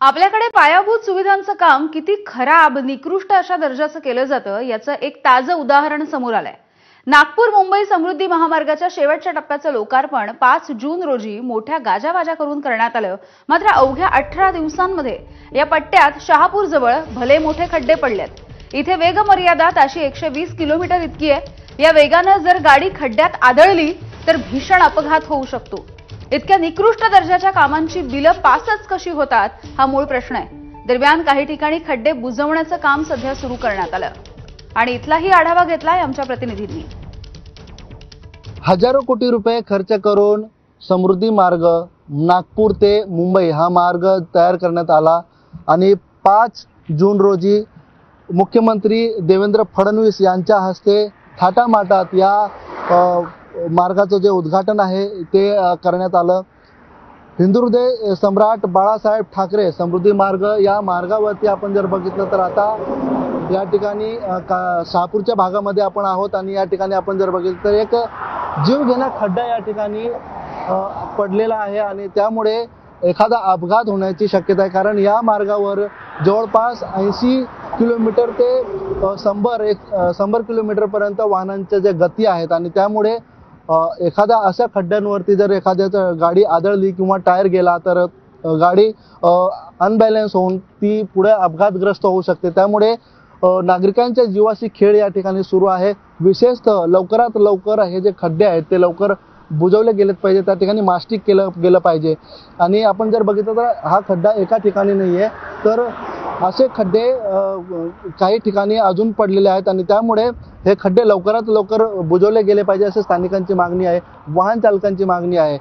आपल्याकडे पायाभूत सुविधांचं काम किती खराब निकृष्ट अशा दर्जाचं केलं जातं याचं एक ताजं उदाहरण समोर आलंय। नागपूर मुंबई समृद्धी महामार्गाच्या शेवटच्या टप्प्याचं लोकार्पण 5 जून रोजी मोठ्या गाजावाजा करून करण्यात आलं। मात्र अवघ्या 18 दिवसांमध्ये या पट्ट्यात शहापूर जवळ भले मोठे खड्डे पडलेत। इथे वेग मर्यादा ताशी 120 किलोमीटर इतकी आहे। या वेगाने जर गाडी खड्ड्यात आदळली तर भीषण अपघात होऊ शकतो। इतक्या निकृष्ट दर्जाच्या कामांची बिलं पासच कशी होतात हा मूळ प्रश्न आहे। दरम्यान काही ठिकाणी खड्डे बुजवण्याचं काम सध्या सुरू करण्यात आलं आणि इथलाही आढावा घेतलाय आमच्या प्रतिनिधींनी। हजारो कोटी रुपये खर्च करून समृद्धी मार्ग नागपूर ते मुंबई हा मार्ग तयार करण्यात आला आणि 5 जून रोजी मुख्यमंत्री देवेंद्र फडणवीस यांच्या हस्ते थाटामाटात या मार्गाचं जे उद्घाटन आहे ते करण्यात आलं। हिंदुहृदय सम्राट बाळासाहेब ठाकरे समृद्धी मार्ग या मार्गावरती आपण जर बघितलं तर आता या ठिकाणी शहापूरच्या भागामध्ये आपण आहोत आणि या ठिकाणी आपण जर बघितलं तर एक जीवघेणा खड्डा या ठिकाणी पडलेला आहे आणि त्यामुळे एखादा अपघात होण्याची शक्यता आहे। कारण या मार्गावर जवळपास 80 किलोमीटर ते 100 किलोमीटर पर्यंत वाहनांच्या जे गती आहेत आणि त्यामुळे एखाद्या अशा खड्ड्यांवरती जर एखाद्याची गाडी आदळली किंवा टायर गेला तर गाडी अनबॅलन्स होऊन ती पुढे अपघातग्रस्त होऊ शकते। त्यामुळे नागरिकांच्या जीवाशी खेळ या ठिकाणी सुरू आहे। विशेषतः लवकरात लवकर हे जे खड्डे आहेत ते लवकर बुजवले गेलेत पाहिजे, त्या ठिकाणी मास्टिक केलं गेलं पाहिजे। आणि आपण जर बघितलं तर हा खड्डा एका ठिकाणी नाही आहे तर असे खड्डे काही ठिकाणी अजून पडलेले आहेत आणि त्यामुळे हे खड्डे लवकरात लवकर बुजवले गेले पाहिजे असे स्थानिकांची मागणी आहे, वाहन चालकांची मागणी आहे।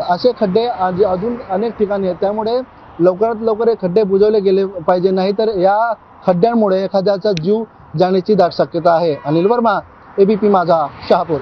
असे खड्डे अजून अनेक ठिकाणी आहेत, त्यामुळे लवकरात लवकर हे खड्डे बुजवले गेले पाहिजे, नाहीतर या खड्ड्यांमुळे एखाद्याचा जीव जाण्याची दाट शक्यता आहे। अनिल वर्मा, एबीपी माझा, शहापूर।